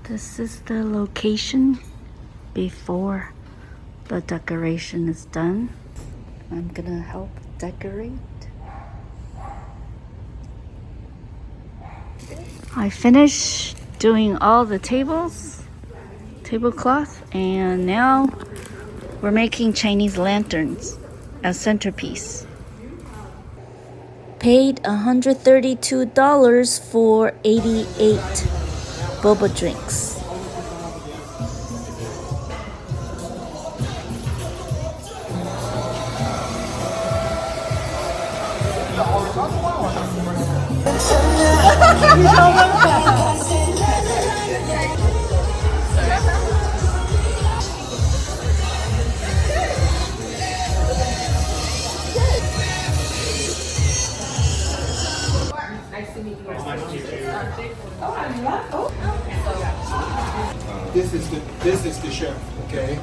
This is the location before the decoration is done. I'm gonna help decorate. I finished doing all the tablecloth, and now we're making Chinese lanterns as centerpiece. Paid $132 for 88 boba drinks. This is the chef, okay?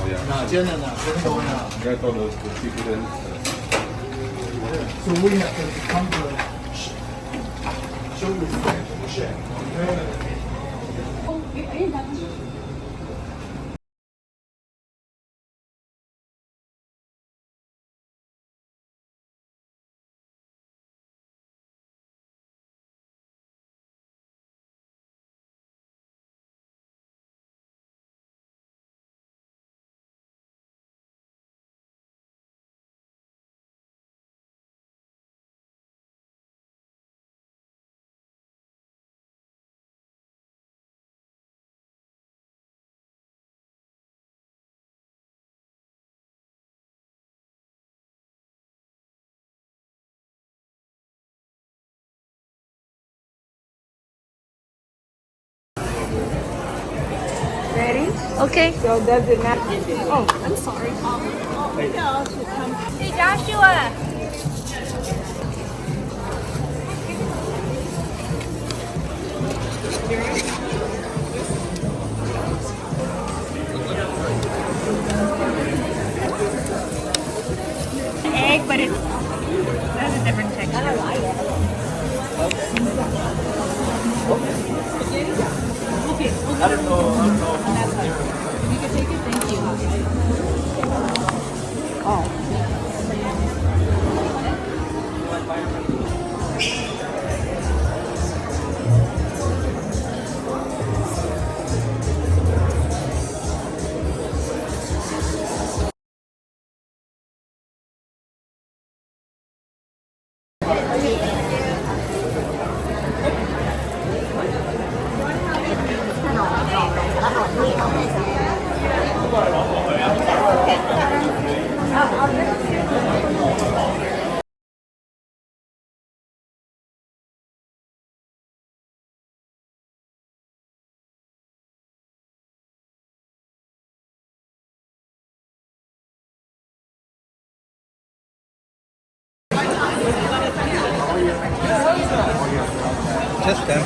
Oh yeah. 哪间的哪间都有。 Got all the seafood and So we have to come to show respect to the chef. Okay? Ready? Okay. So does it not? Oh, I'm sorry. Maybe I should come. Hey, Joshua. Egg, but it has a different texture. I like it. Okay. I don't know. That's fine. You can take it. Thank you. Oh. just them.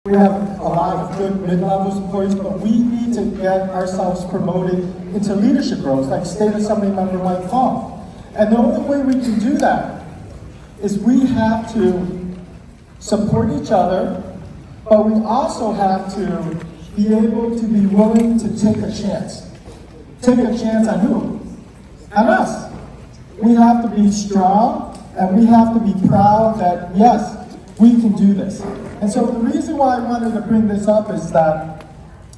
We have a lot of good mid-level employees, but we need to get ourselves promoted into leadership roles, like State Assembly Member Mike Fong. And the only way we can do that is we have to support each other, but we also have to be able to be willing to take a chance. Take a chance on who? On us. We have to be strong, and we have to be proud that, yes, we can do this. And so the reason why I wanted to bring this up is that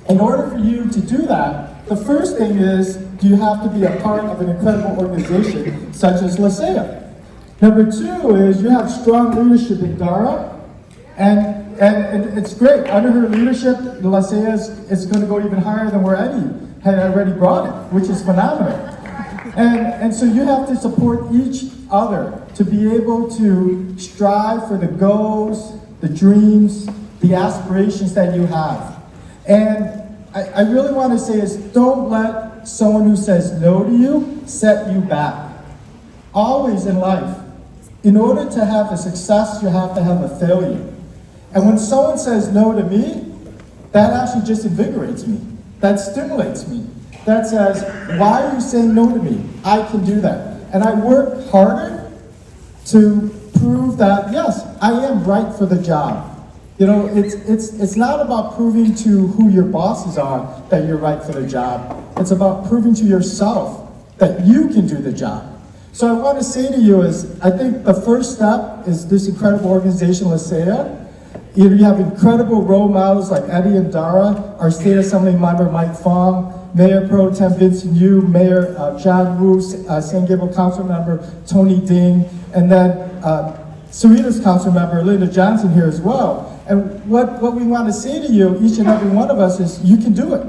in order for you to do that, the first thing is you have to be a part of an incredible organization such as LaSalle. Number two is you have strong leadership in Dara, and it's great. Under her leadership, LaSalle is going to go even higher than where Eddie had already brought it, which is phenomenal. And so you have to support each other to be able to strive for the goals, the dreams, the aspirations that you have. And I really want to say is don't let someone who says no to you set you back. Always in life, in order to have a success, you have to have a failure. And when someone says no to me, that actually just invigorates me. That stimulates me. That says, why are you saying no to me? I can do that. And I work harder to prove that, yes, I am right for the job. You know, it's not about proving to who your bosses are that you're right for the job. It's about proving to yourself that you can do the job. So I want to say to you is, I think the first step is this incredible organization, Lisea. You have incredible role models like Eddie and Dara, our State Assembly member Mike Fong, Mayor Pro Tem Vincent Yu, Mayor John Wu, San Gabriel Council member Tony Ding, and then Cerritos Council member Linda Johnson here as well. And what we want to say to you, each and every one of us, is you can do it.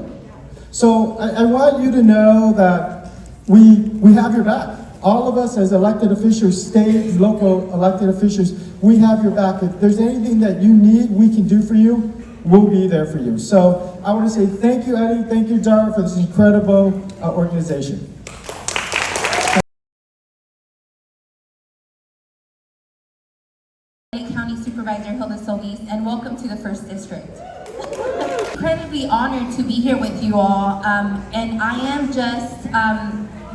So I want you to know that we have your back. All of us as elected officials, state, local elected officials, we have your back. If there's anything that you need, we can do for you, we'll be there for you. So I want to say thank you, Eddie, thank you, Dara, for this incredible organization. County Supervisor Hilda Solis, and welcome to the 1st District. Incredibly honored to be here with you all, and I am just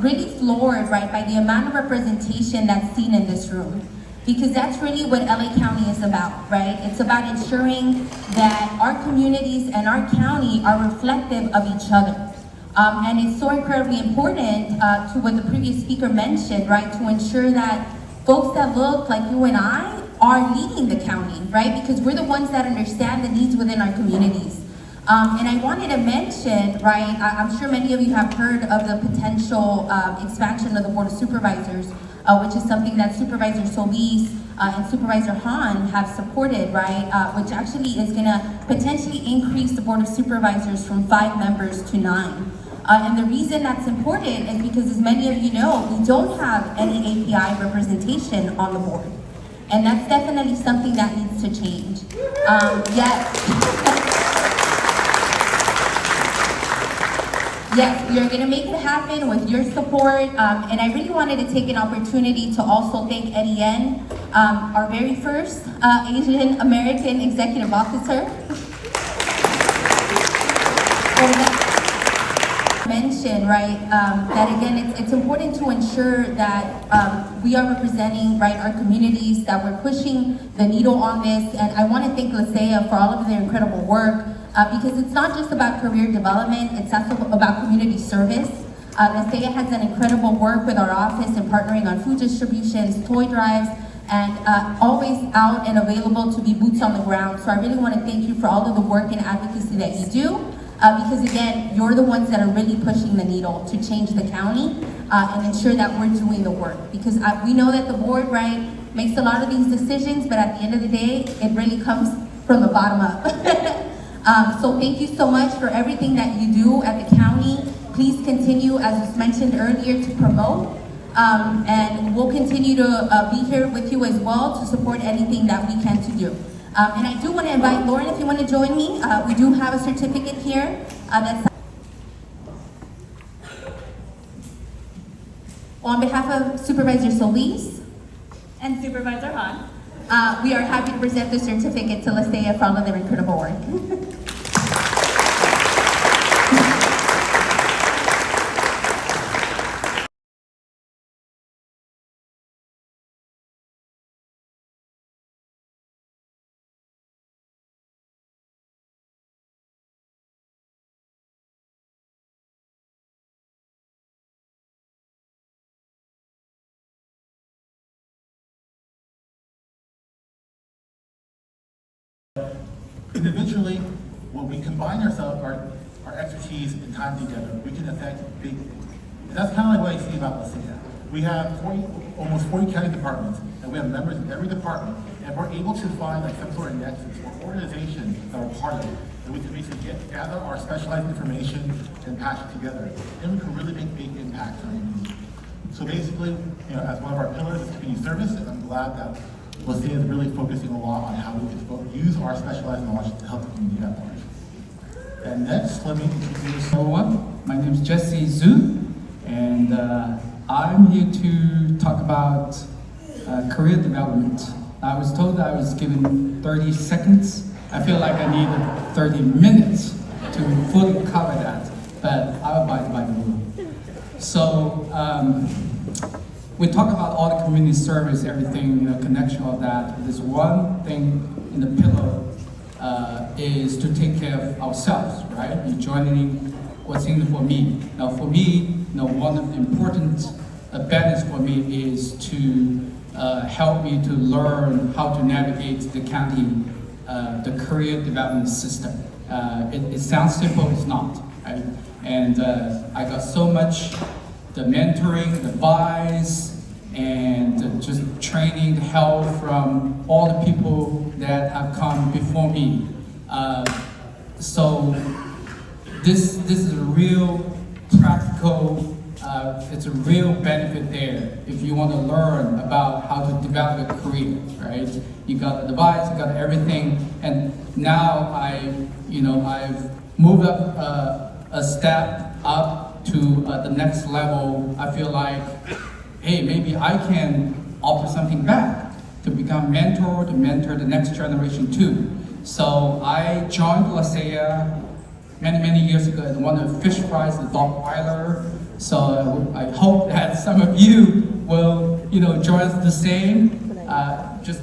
really floored, right, by the amount of representation that's seen in this room, because that's really what LA County is about, right? It's about ensuring that our communities and our county are reflective of each other. And it's so incredibly important to what the previous speaker mentioned, right, to ensure that folks that look like you and I are leading the county, right? Because we're the ones that understand the needs within our communities. And I wanted to mention, right, I'm sure many of you have heard of the potential expansion of the Board of Supervisors, which is something that Supervisor Solis and Supervisor Han have supported, right? Which actually is gonna potentially increase the Board of Supervisors from 5 members to 9. And the reason that's important is because, as many of you know, we don't have any API representation on the board. And that's definitely something that needs to change. Yes, we are gonna make it happen with your support. And I really wanted to take an opportunity to also thank Eddie Yen, our very first Asian American Executive Officer. Mention, right, that again, it's important to ensure that we are representing, right, our communities, that we're pushing the needle on this. And I want to thank Lisea for all of their incredible work, because it's not just about career development, it's also about community service. Lisea has done incredible work with our office in partnering on food distributions, toy drives, and always out and available to be boots on the ground. So I really want to thank you for all of the work and advocacy that you do. Because again, you're the ones that are really pushing the needle to change the county and ensure that we're doing the work. Because we know that the board, right, makes a lot of these decisions, but at the end of the day, it really comes from the bottom up. So thank you so much for everything that you do at the county. Please continue, as was mentioned earlier, to promote. And we'll continue to be here with you as well to support anything that we can to do. And I do want to invite Lauren, if you want to join me. We do have a certificate here. That's on behalf of Supervisor Solis And Supervisor Han. we are happy to present the certificate to Lisea for all of their incredible work. Individually, when we combine our expertise and time together, we can affect big things. And that's kind of like what I see about Lisea. We have almost 40 county departments, and we have members in every department, and we're able to find like some sort of nexus or organization that are part of it, and we can basically gather our specialized information and patch it together, and we can really make big impacts on it. So basically, as one of our pillars is community service, and I'm glad that Lucia is really focusing a lot on how we can use our specialized knowledge to help the community at large. And next, let me introduce. Hello, my name is Jesse Zhu, and I'm here to talk about career development. I was told I was given 30 seconds. I feel like I need 30 minutes to fully cover that, but I'll abide by the rule. So we talk about all the community service, everything, connection, all that. There's one thing in the pillar is to take care of ourselves, right? You're joining what's in it for me. Now, for me, one of the important benefits for me is to help me to learn how to navigate the county, the career development system. It sounds simple, it's not, right? And I got so much the mentoring, the advice, and just training, help from all the people that have come before me. So this is a real practical, it's a real benefit there if you want to learn about how to develop a career, right? You got advice, you got everything, and now I've moved up a step up to the next level. I feel like, hey, maybe I can offer something back to become mentor, to mentor the next generation too. So I joined LaSalle many years ago and won a fish prize, the Dogweiler. So I hope that some of you will, join us the same. Just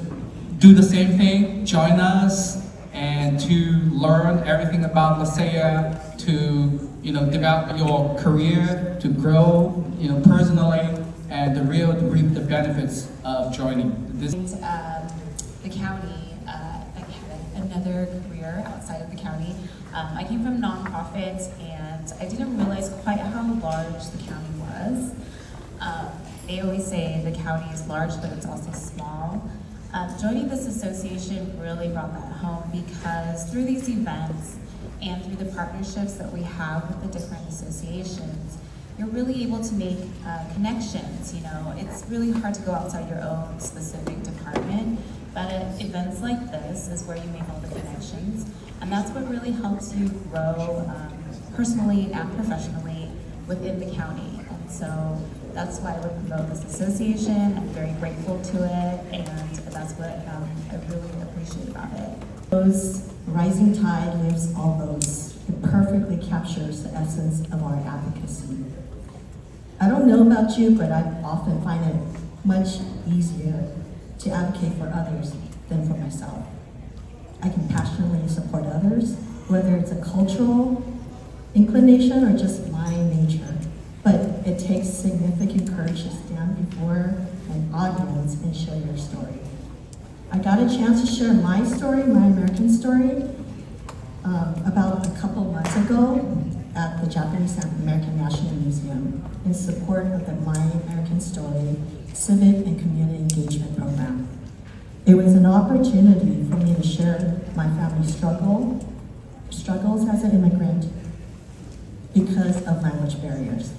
do the same thing, join us, and to learn everything about LaSalle, to develop your career, to grow, personally, and to reap the benefits of joining this. The county, I had another career outside of the county. I came from nonprofits, and I didn't realize quite how large the county was. They always say the county is large, but it's also small. Joining this association really brought that home, because through these events and through the partnerships that we have with the different associations, you're really able to make connections. It's really hard to go outside your own specific department, but at events like this is where you make all the connections, and that's what really helps you grow personally and professionally within the county. And so that's why I would promote this association. I'm very grateful to it, and that's what I really appreciate about it. Those rising tide lifts all boats. It perfectly captures the essence of our advocacy. I don't know about you, but I often find it much easier to advocate for others than for myself. I can passionately support others, whether it's a cultural inclination or just my nature. But it takes significant courage to stand before an audience and share your story. I got a chance to share my story, my American story, about a couple months ago at the Japanese American National Museum in support of the My American Story Civic and Community Engagement Program. It was an opportunity for me to share my family's struggles as an immigrant because of language barriers.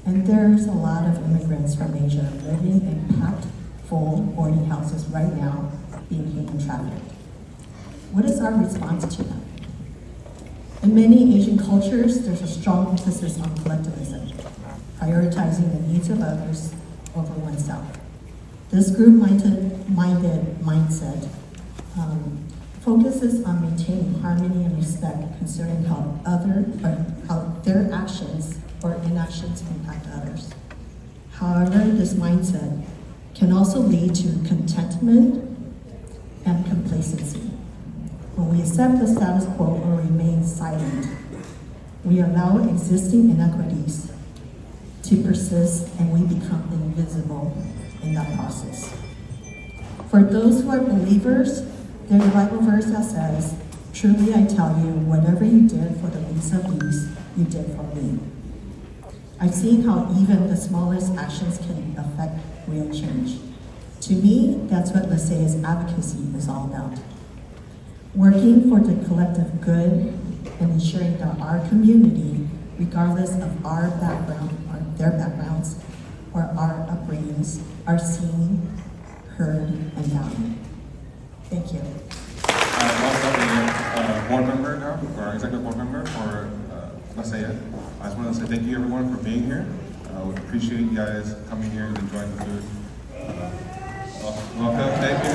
And there's a lot of immigrants from Asia living in packed, full boarding houses right now, being human trafficked. What is our response to them? In many Asian cultures, there's a strong emphasis on collectivism, prioritizing the needs of others over oneself. This group-minded mindset focuses on maintaining harmony and respect, considering how their actions or inactions impact others. However, this mindset can also lead to contentment and complacency. When we accept the status quo or remain silent, we allow existing inequities to persist, and we become invisible in that process. For those who are believers, there's a Bible verse that says, "Truly I tell you, whatever you did for the least of these, you did for me." I've seen how even the smallest actions can affect real change. To me, that's what LaSalle's advocacy is all about. Working for the collective good and ensuring that our community, regardless of our background or their backgrounds or our upbringings, are seen, heard, and valued. Thank you. I'm also a board member now, or executive board member for Lasea. I just want to say thank you everyone for being here. We appreciate you guys coming here and enjoying the food. Welcome, thank you.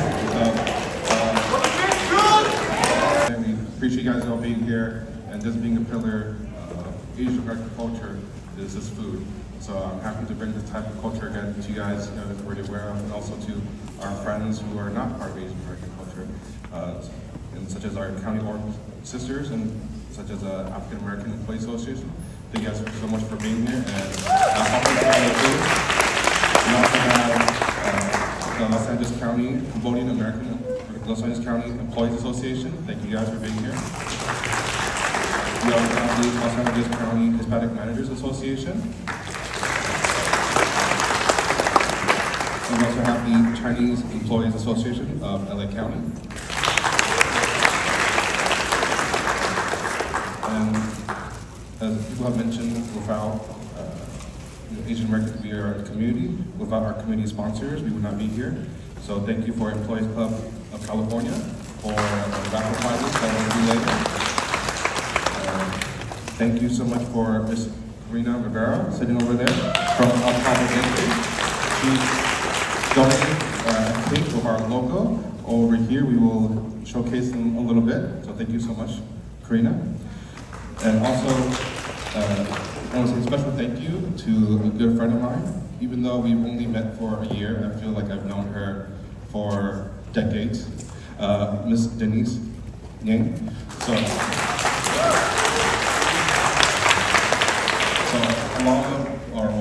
And we appreciate you guys all being here and just being a pillar of Asian American culture is this food. So I'm happy to bring this type of culture again to you guys, that we're already aware of, and also to our friends who are not part of Asian American culture, and such as our county org sisters and such as African American Employee Association. Thank you guys so much for being here. And we also have the Los Angeles County Cambodian American, Los Angeles County Employees Association. Thank you guys for being here. We also have the Los Angeles County Hispanic Managers Association. We also have the Chinese Employees Association of LA County. And as people have mentioned, without Asian American, we are a community. Without our community sponsors, we would not be here. So thank you for Employees Club of California for the raffle prizes that will be later. Thank you so much for Ms. Karina Rivera sitting over there from El Palo. She donated a cake with our logo. Over here, we will showcase them a little bit. So thank you so much, Karina. And also, I want to say a special thank you to a good friend of mine. Even though we've only met for a year, I feel like I've known her for decades. Miss Denise Yang. So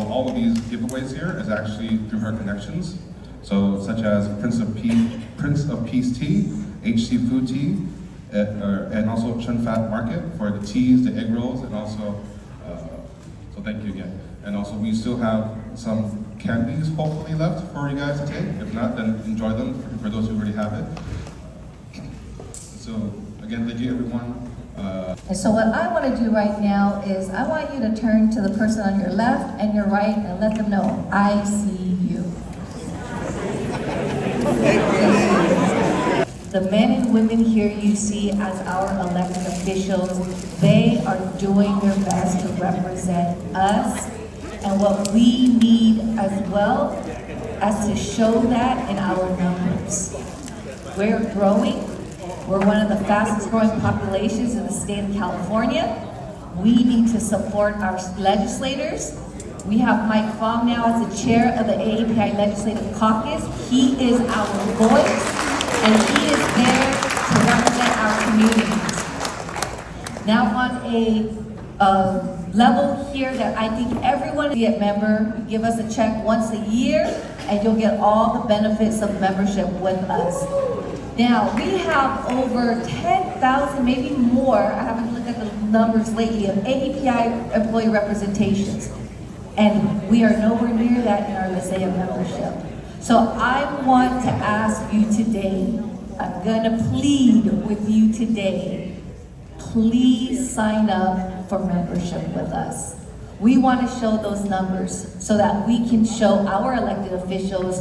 all of these giveaways here is actually through her connections. So such as Prince of Peace Tea, HC Food Tea, and also Chun Fat Market for the teas, the egg rolls, and also, so thank you again. And also we still have some candies hopefully left for you guys to take. If not, then enjoy them for those who already have it. So again, thank you everyone. And so what I want to do right now is I want you to turn to the person on your left and your right and let them know, I see you. The men and women here you see as our elected officials, they are doing their best to represent us and what we need as well as to show that in our numbers. We're growing. We're one of the fastest growing populations in the state of California. We need to support our legislators. We have Mike Fong now as the chair of the AAPI Legislative Caucus. He is our voice, and he is there to represent our communities. Now on a level here that I think everyone be a member, you give us a check once a year, and you'll get all the benefits of membership with us. Now, we have over 10,000, maybe more, I haven't looked at the numbers lately, of AAPI employee representations. And we are nowhere near that in our Lasea membership. So I want to ask you today, I'm gonna plead with you today, please sign up for membership with us. We want to show those numbers so that we can show our elected officials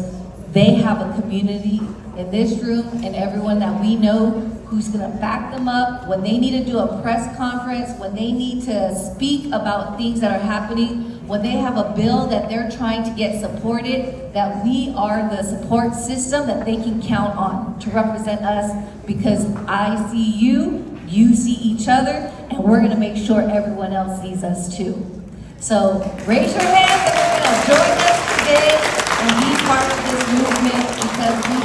they have a community in this room and everyone that we know who's gonna back them up when they need to do a press conference, when they need to speak about things that are happening, when they have a bill that they're trying to get supported, that we are the support system that they can count on to represent us, because I see you, you see each other, and we're gonna make sure everyone else sees us too. So raise your hands and we're gonna join us today and be part of this movement, because we